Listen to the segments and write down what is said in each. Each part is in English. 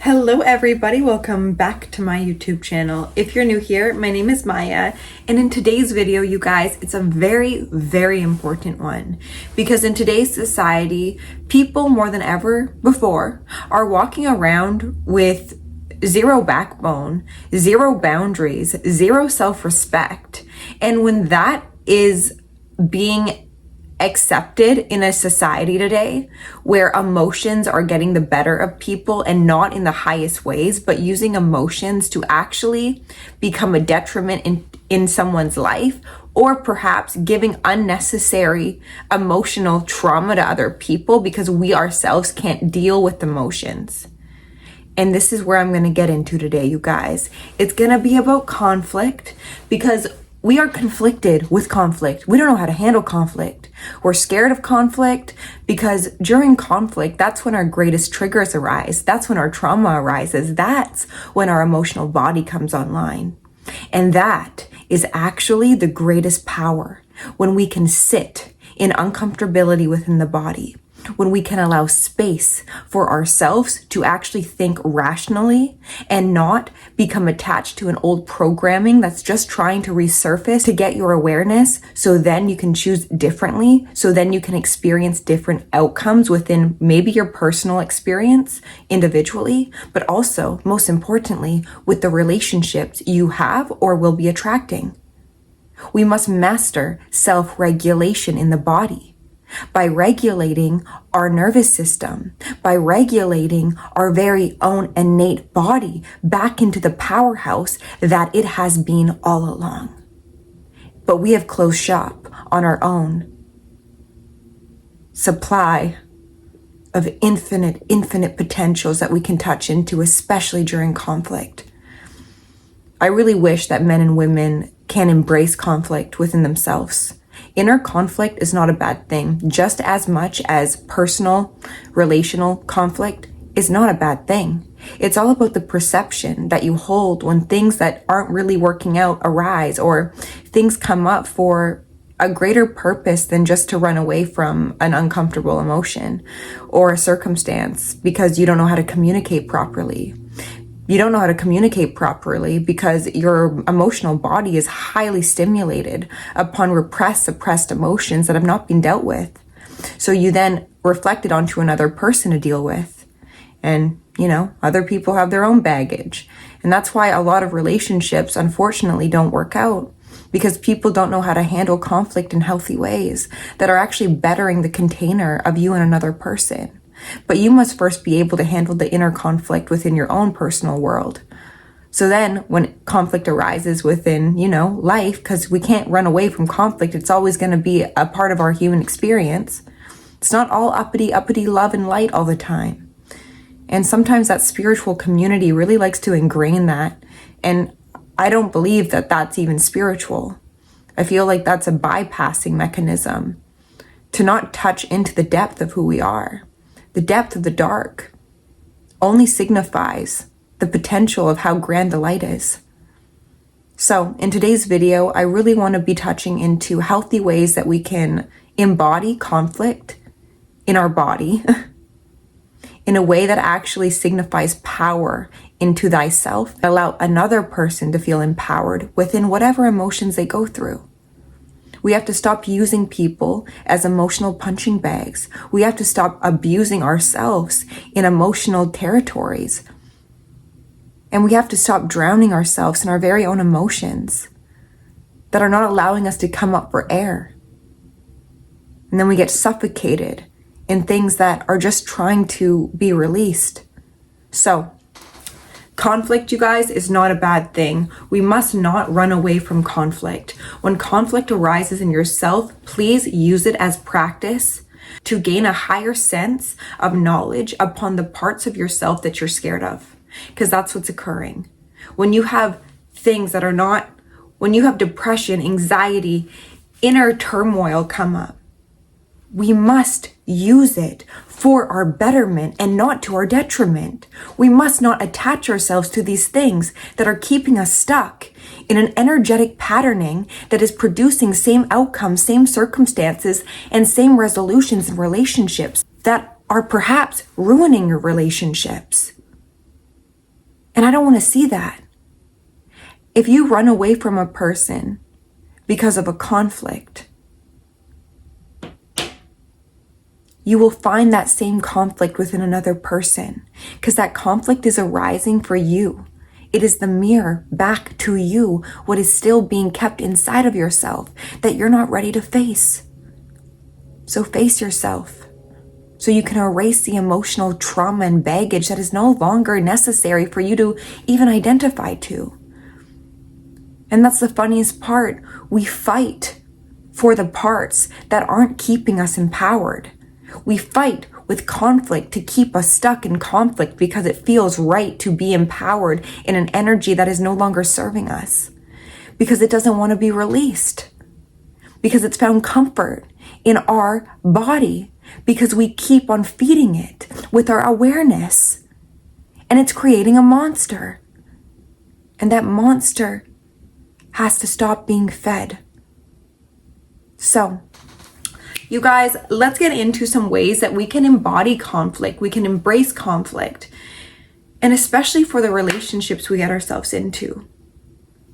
Hello everybody, welcome back to my YouTube channel. If you're new here, my name is Maya, and in today's video, you guys, it's a very important one because in today's society, people more than ever before are walking around with zero backbone, zero boundaries, zero self-respect. And when that is being accepted in a society today where emotions are getting the better of people and not in the highest ways, but using emotions to actually become a detriment in someone's life, or perhaps giving unnecessary emotional trauma to other people because we ourselves can't deal with emotions. And this is where I'm going to get into today, you guys. It's going to be about conflict because we are conflicted with conflict. We don't know how to handle conflict. We're scared of conflict because during conflict, that's when our greatest triggers arise. That's when our trauma arises. That's when our emotional body comes online. And that is actually the greatest power, when we can sit in uncomfortability within the body, when we can allow space for ourselves to actually think rationally and not become attached to an old programming that's just trying to resurface to get your awareness, so then you can choose differently, so then you can experience different outcomes within maybe your personal experience individually, but also, most importantly, with the relationships you have or will be attracting. We must master self-regulation in the body. By regulating our nervous system, by regulating our very own innate body back into the powerhouse that it has been all along. But we have closed shop on our own supply of infinite potentials that we can touch into, especially during conflict. I really wish that men and women can embrace conflict within themselves. Inner conflict is not a bad thing, just as much as personal, relational conflict is not a bad thing. It's all about the perception that you hold when things that aren't really working out arise, or things come up for a greater purpose than just to run away from an uncomfortable emotion or a circumstance because you don't know how to communicate properly. You don't know how to communicate properly because your emotional body is highly stimulated upon suppressed emotions that have not been dealt with. So you then reflect it onto another person to deal with. And, other people have their own baggage. And that's why a lot of relationships, unfortunately, don't work out, because people don't know how to handle conflict in healthy ways that are actually bettering the container of you and another person. But you must first be able to handle the inner conflict within your own personal world. So then when conflict arises within, life, because we can't run away from conflict, it's always going to be a part of our human experience. It's not all uppity love and light all the time. And sometimes that spiritual community really likes to ingrain that. And I don't believe that that's even spiritual. I feel like that's a bypassing mechanism to not touch into the depth of who we are. The depth of the dark only signifies the potential of how grand the light is. So in today's video, I really want to be touching into healthy ways that we can embody conflict in our body in a way that actually signifies power into thyself. Allow another person to feel empowered within whatever emotions they go through. We have to stop using people as emotional punching bags. We have to stop abusing ourselves in emotional territories. And we have to stop drowning ourselves in our very own emotions that are not allowing us to come up for air. And then we get suffocated in things that are just trying to be released. So, conflict, you guys, is not a bad thing. We must not run away from conflict. When conflict arises in yourself, please use it as practice to gain a higher sense of knowledge upon the parts of yourself that you're scared of. Because that's what's occurring. When you have things that are not, when you have depression, anxiety, inner turmoil come up, we must use it for our betterment and not to our detriment. We must not attach ourselves to these things that are keeping us stuck in an energetic patterning that is producing same outcomes, same circumstances, and same resolutions in relationships that are perhaps ruining your relationships. And I don't want to see that. If you run away from a person because of a conflict, you will find that same conflict within another person, because that conflict is arising for you. It is the mirror back to you, what is still being kept inside of yourself that you're not ready to face. So face yourself, so you can erase the emotional trauma and baggage that is no longer necessary for you to even identify to. And that's the funniest part. We fight for the parts that aren't keeping us empowered. We fight with conflict to keep us stuck in conflict because it feels right to be empowered in an energy that is no longer serving us, because it doesn't want to be released, because it's found comfort in our body, because we keep on feeding it with our awareness, and it's creating a monster. And that monster has to stop being fed. So, you guys, let's get into some ways that we can embody conflict, we can embrace conflict, and especially for the relationships we get ourselves into.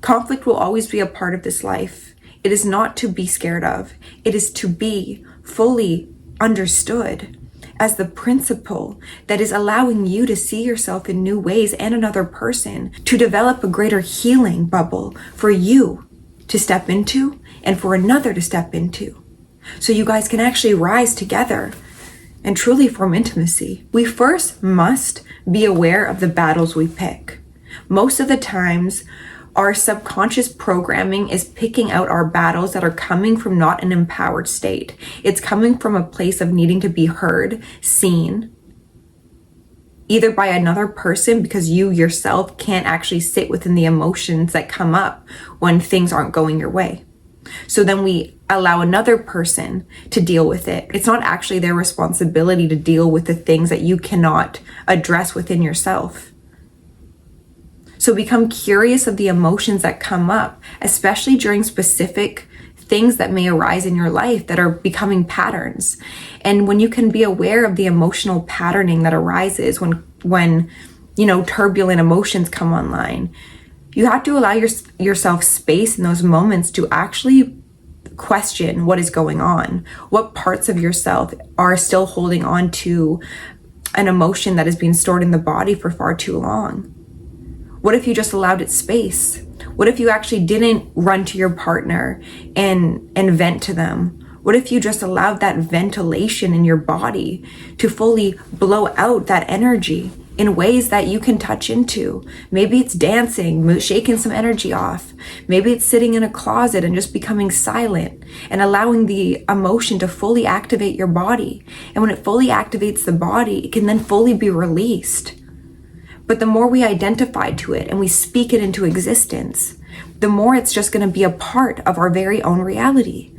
Conflict will always be a part of this life. It is not to be scared of. It is to be fully understood as the principle that is allowing you to see yourself in new ways and another person, to develop a greater healing bubble for you to step into and for another to step into. So you guys can actually rise together and truly form intimacy. We first must be aware of the battles we pick. Most of the times, our subconscious programming is picking out our battles that are coming from not an empowered state. It's coming from a place of needing to be heard, seen, either by another person because you yourself can't actually sit within the emotions that come up when things aren't going your way. So then we allow another person to deal with it. It's not actually their responsibility to deal with the things that you cannot address within yourself. So become curious of the emotions that come up, especially during specific things that may arise in your life that are becoming patterns. And when you can be aware of the emotional patterning that arises when turbulent emotions come online, you have to allow yourself space in those moments to actually question what is going on. What parts of yourself are still holding on to an emotion that has been stored in the body for far too long? What if you just allowed it space? What if you actually didn't run to your partner and vent to them? What if you just allowed that ventilation in your body to fully blow out that energy in ways that you can touch into? Maybe it's dancing, shaking some energy off. Maybe it's sitting in a closet and just becoming silent and allowing the emotion to fully activate your body. And when it fully activates the body, it can then fully be released. But the more we identify to it and we speak it into existence, the more it's just going to be a part of our very own reality.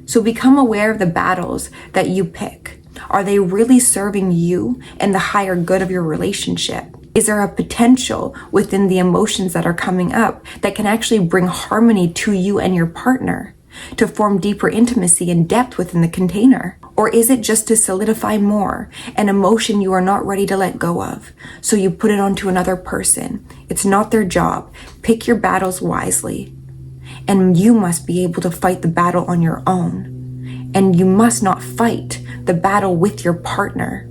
So become aware of the battles that you pick. Are they really serving you and the higher good of your relationship? Is there a potential within the emotions that are coming up that can actually bring harmony to you and your partner, to form deeper intimacy and depth within the container? Or is it just to solidify more, an emotion you are not ready to let go of, so you put it onto another person? It's not their job. Pick your battles wisely. And you must be able to fight the battle on your own. And you must not fight the battle with your partner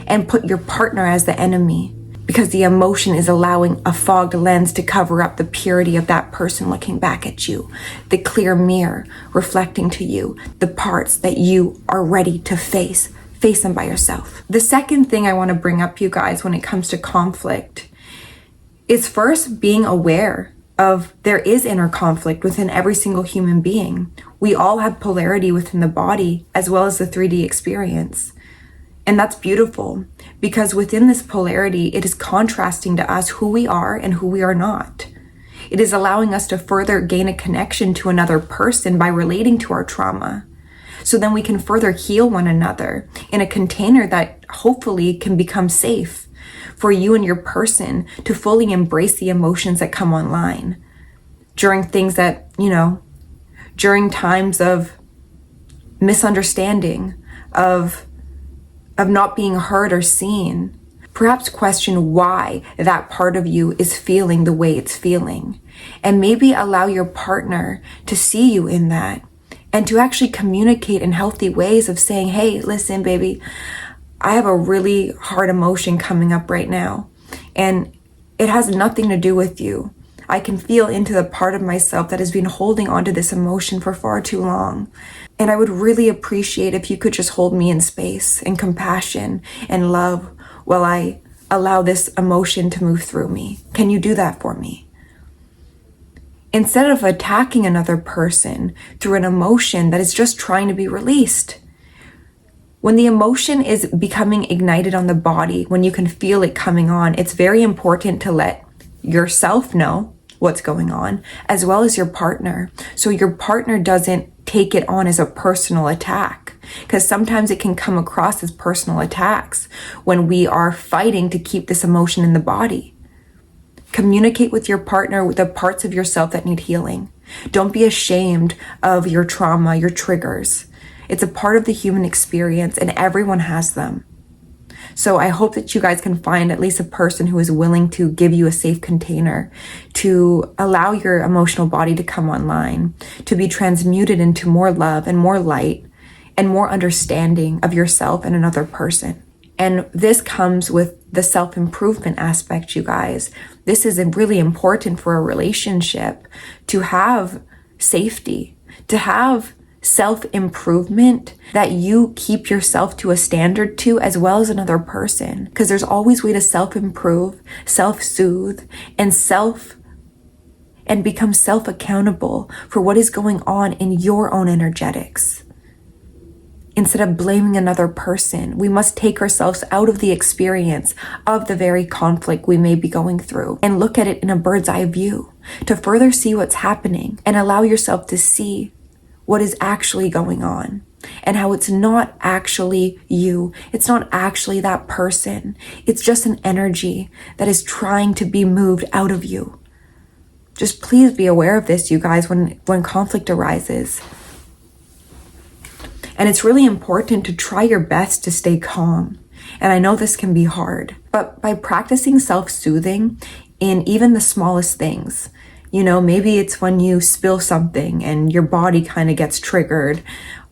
and put your partner as the enemy, because the emotion is allowing a fogged lens to cover up the purity of that person looking back at you, the clear mirror reflecting to you the parts that you are ready to face them by yourself. The second thing I want to bring up, you guys, when it comes to conflict is first being aware of there is inner conflict within every single human being. We all have polarity within the body as well as the 3D experience. And that's beautiful, because within this polarity, it is contrasting to us who we are and who we are not. It is allowing us to further gain a connection to another person by relating to our trauma. So then we can further heal one another in a container that hopefully can become safe for you and your person to fully embrace the emotions that come online during things that, during times of misunderstanding, of not being heard or seen. Perhaps question why that part of you is feeling the way it's feeling. And maybe allow your partner to see you in that and to actually communicate in healthy ways of saying, hey, listen, baby, I have a really hard emotion coming up right now. And it has nothing to do with you. I can feel into the part of myself that has been holding on to this emotion for far too long. And I would really appreciate if you could just hold me in space and compassion and love while I allow this emotion to move through me. Can you do that for me? Instead of attacking another person through an emotion that is just trying to be released. When the emotion is becoming ignited on the body, when you can feel it coming on, it's very important to let yourself know what's going on, as well as your partner. So your partner doesn't take it on as a personal attack. Because sometimes it can come across as personal attacks when we are fighting to keep this emotion in the body. Communicate with your partner with the parts of yourself that need healing. Don't be ashamed of your trauma, your triggers. It's a part of the human experience and everyone has them. So I hope that you guys can find at least a person who is willing to give you a safe container to allow your emotional body to come online, to be transmuted into more love and more light and more understanding of yourself and another person. And this comes with the self-improvement aspect, you guys. This is really important for a relationship, to have safety, to have self-improvement, that you keep yourself to a standard to, as well as another person. Because there's always a way to self-improve, self-soothe, and become self-accountable for what is going on in your own energetics. Instead of blaming another person, we must take ourselves out of the experience of the very conflict we may be going through and look at it in a bird's eye view to further see what's happening and allow yourself to see what is actually going on and how it's not actually you. It's not actually that person. It's just an energy that is trying to be moved out of you. Just please be aware of this, you guys, when conflict arises. And it's really important to try your best to stay calm. And I know this can be hard, but by practicing self-soothing in even the smallest things, maybe it's when you spill something and your body kind of gets triggered,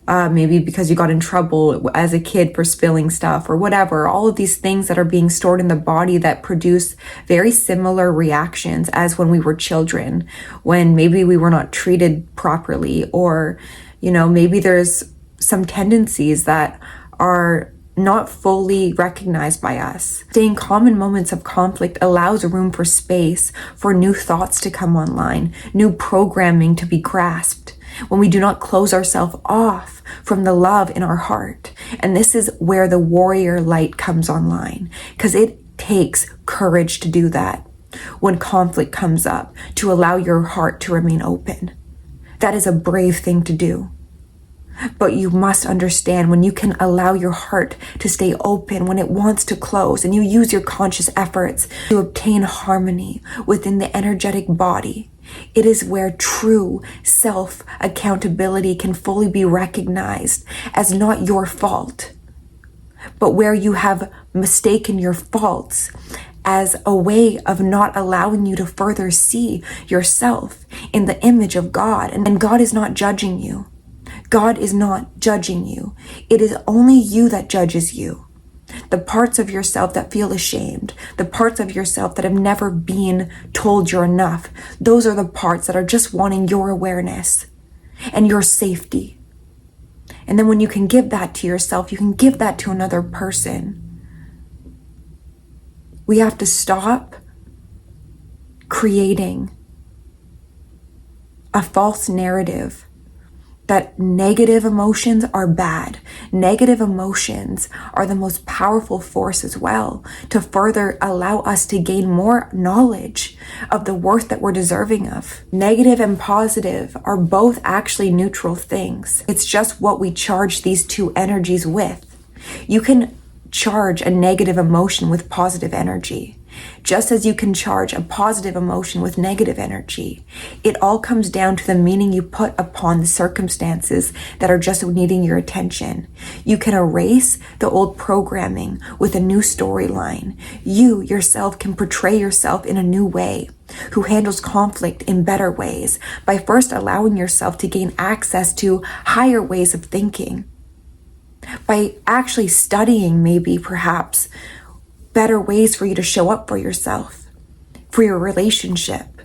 maybe because you got in trouble as a kid for spilling stuff or whatever, all of these things that are being stored in the body that produce very similar reactions as when we were children, when maybe we were not treated properly, or, maybe there's some tendencies that are not fully recognized by us. Staying calm in moments of conflict allows room for space for new thoughts to come online, new programming to be grasped, when we do not close ourselves off from the love in our heart. And this is where the warrior light comes online, because it takes courage to do that when conflict comes up, to allow your heart to remain open. That is a brave thing to do. But you must understand, when you can allow your heart to stay open when it wants to close, and you use your conscious efforts to obtain harmony within the energetic body, it is where true self-accountability can fully be recognized as not your fault, but where you have mistaken your faults as a way of not allowing you to further see yourself in the image of God. And God is not judging you. God is not judging you. It is only you that judges you. The parts of yourself that feel ashamed, the parts of yourself that have never been told you're enough, those are the parts that are just wanting your awareness and your safety. And then when you can give that to yourself, you can give that to another person. We have to stop creating a false narrative that negative emotions are bad. Negative emotions are the most powerful force as well, to further allow us to gain more knowledge of the worth that we're deserving of. Negative and positive are both actually neutral things. It's just what we charge these two energies with. You can charge a negative emotion with positive energy. Just as you can charge a positive emotion with negative energy, it all comes down to the meaning you put upon the circumstances that are just needing your attention. You can erase the old programming with a new storyline. You yourself can portray yourself in a new way, who handles conflict in better ways by first allowing yourself to gain access to higher ways of thinking. By actually studying, maybe perhaps better ways for you to show up for yourself, for your relationship.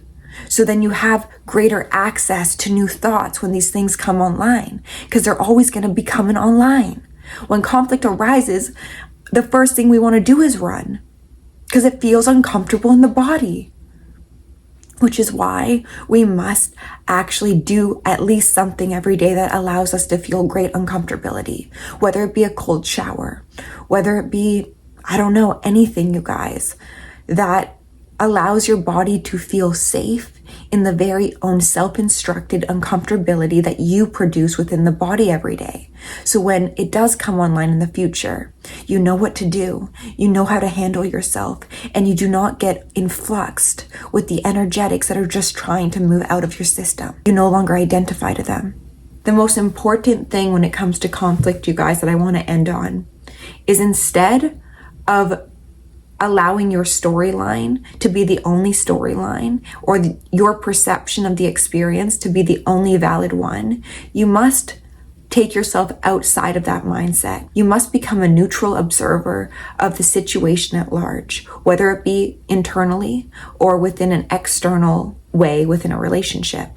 So then you have greater access to new thoughts when these things come online, because they're always going to be coming online. When conflict arises, the first thing we want to do is run, because it feels uncomfortable in the body. Which is why we must actually do at least something every day that allows us to feel great uncomfortability, whether it be a cold shower, whether it be, I don't know, anything, you guys, that allows your body to feel safe in the very own self-instructed uncomfortability that you produce within the body every day. So when it does come online in the future, you know what to do, you know how to handle yourself, and you do not get influxed with the energetics that are just trying to move out of your system. You no longer identify to them. The most important thing when it comes to conflict, you guys, that I want to end on is, instead of allowing your storyline to be the only storyline, or your perception of the experience to be the only valid one, you must take yourself outside of that mindset. You must become a neutral observer of the situation at large, whether it be internally or within an external way within a relationship.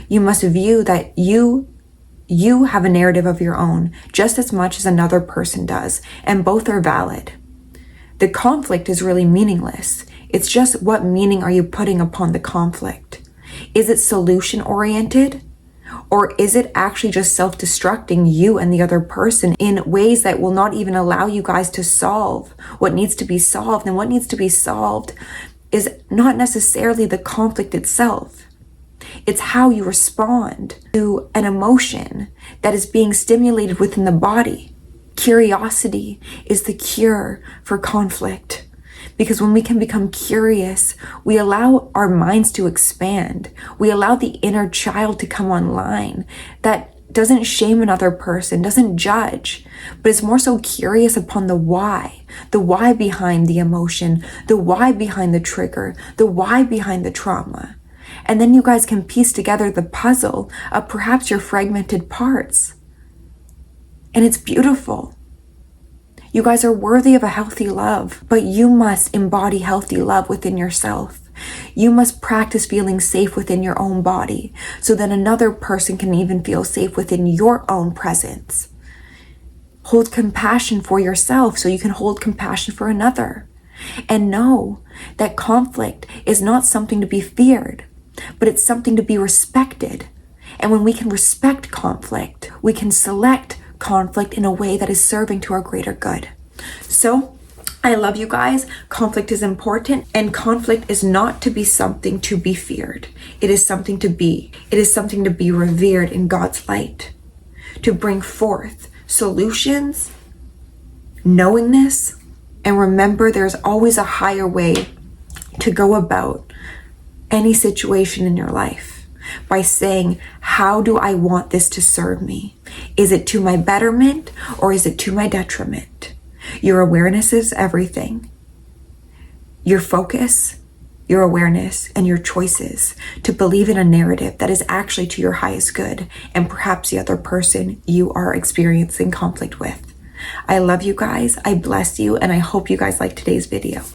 You must view that you have a narrative of your own just as much as another person does, and both are valid. The conflict is really meaningless. It's just, what meaning are you putting upon the conflict? Is it solution oriented? Or is it actually just self-destructing you and the other person in ways that will not even allow you guys to solve what needs to be solved? And what needs to be solved is not necessarily the conflict itself. It's how you respond to an emotion that is being stimulated within the body. Curiosity is the cure for conflict, because when we can become curious, we allow our minds to expand. We allow the inner child to come online that doesn't shame another person, doesn't judge, but is more so curious upon the why behind the emotion, the why behind the trigger, the why behind the trauma. And then you guys can piece together the puzzle of perhaps your fragmented parts. And it's beautiful. You guys are worthy of a healthy love, but you must embody healthy love within yourself. You must practice feeling safe within your own body, so that another person can even feel safe within your own presence. Hold compassion for yourself so you can hold compassion for another. And know that conflict is not something to be feared, but it's something to be respected. And when we can respect conflict, we can select conflict in a way that is serving to our greater good. So I love you guys. Conflict is important, and conflict is not to be something to be feared. It is something to be. It is something to be revered in God's light, to bring forth solutions, knowingness, and remember there's always a higher way to go about any situation in your life. By saying, how do I want this to serve me? Is it to my betterment or is it to my detriment? Your awareness is everything. Your focus, your awareness, and your choices to believe in a narrative that is actually to your highest good and perhaps the other person you are experiencing conflict with. I love you guys. I bless you, and I hope you guys liked today's video.